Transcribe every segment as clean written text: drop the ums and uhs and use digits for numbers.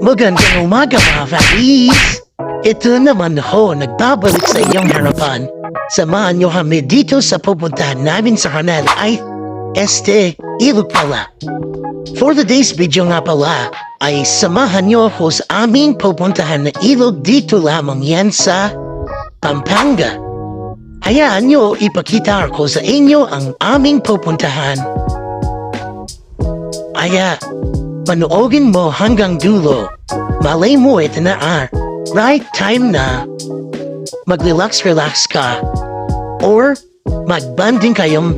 Magandang umaga mga Faris! Ito naman ho, nagbabalik sa iyong harapan. Samahan niyo kami dito sa pupuntahan namin sa kanal ay Ilog pala. For today's video nga pala, ay samahan niyo ako sa aming pupuntahan na ilog dito lamang yan sa Pampanga. Hayaan niyo ipakita ko sa inyo ang aming pupuntahan. Panoogin mo hanggang dulo. Malay mo ito na right time na mag-relax ka or mag-bonding kayong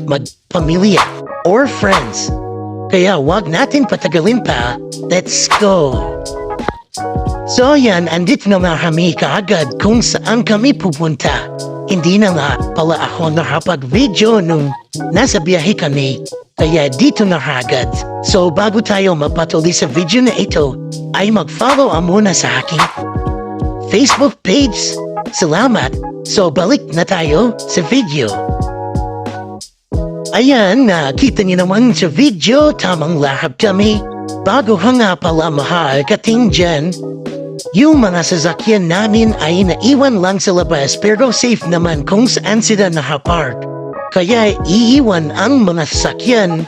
magpamilya or friends. Kaya wag natin patagalin pa. Let's go! So yan, andito na kami kaagad kung saan kami pupunta. Hindi na nga pala ako nakapag-video nung nasa biyahe kami. Kaya dito na agad. So bago tayo magpatuloy sa video na ito, ay mag-follow muna sa aking Facebook page. Salamat. So balik na tayo sa video. Ayan, nakita niyo naman sa video, tamang lakad kami. Bago nga pala makakating dyan, yung mga sasakyan namin ay naiwan lang sa labas pero safe naman kung saan sila nakapark. Kaya iiwan ang mga sasakyan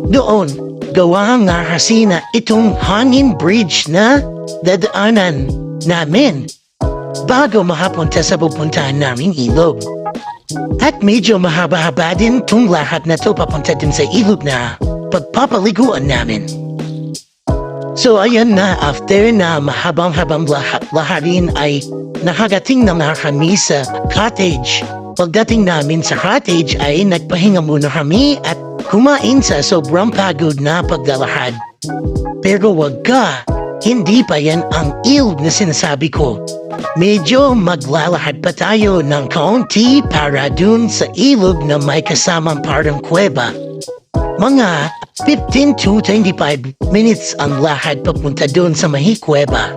doon. Gawa nga kasi na itong hangin bridge na dadaanan namin bago makapunta sa pupuntahan naming ilog. At medyo mahaba-haba din itong lahat na to papunta din sa ilog na pagpapaliguan namin. So ayan na, after na mahabang-habang laharin ay nakagating na kami sa cottage. Pagdating namin sa cottage ay nagpahinga muna kami at kumain sa sobrang pagod na paglalakad. Pero wag ka, hindi pa yan ang ilog na sinasabi ko. Medyo maglalakad pa tayo ng kaunti para dun sa ilog na may kasamang parang kuweba. Mga 15 to 25 minutes ang lakad papunta dun sa may kuweba.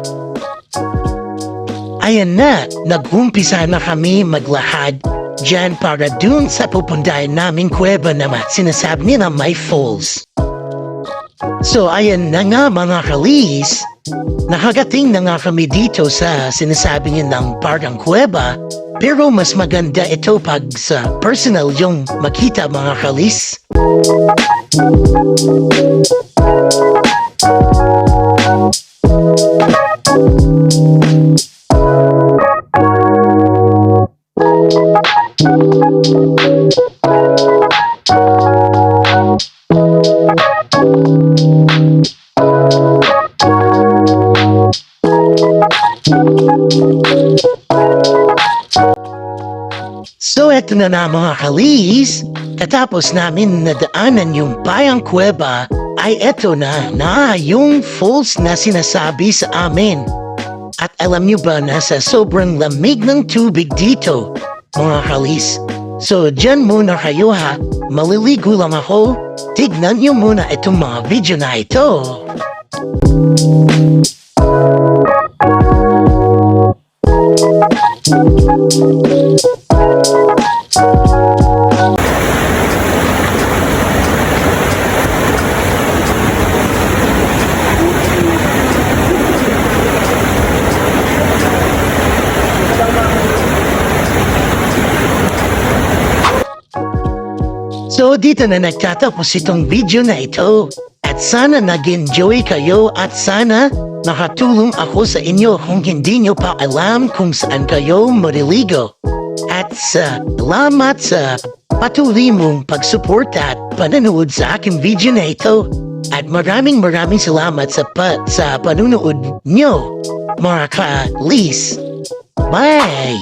Ayan na, nag-umpisa na kami maglakad dyan para dun sa pupuntahan namin kuweba na sinasabi nila may falls. So ayan na nga mga kalis, nakagating na nga kami dito sa sinasabi niya ng parang kuweba, pero mas maganda ito pag sa personal yung makita mga kalis. So eto na mga kalis, katapos namin nadaanan yung Bayang Kuweba, ay eto na yung falls na sinasabi sa amin. At alam nyo ba na sa sobrang lamig ng tubig dito, mga kalis? So dyan muna kayo ha, maliligo lang ako. Tignan nyo muna itong mga video na ito. So dito na nagtatapos itong video na ito. At sana nag-enjoy kayo at sana nakatulong ako sa inyo kung hindi nyo pa alam kung saan kayo mariligo. At salamat sa patuloy mong pagsuporta at panonood sa aking video na ito. At maraming salamat sa panonood nyo, mga ka-lis. Bye!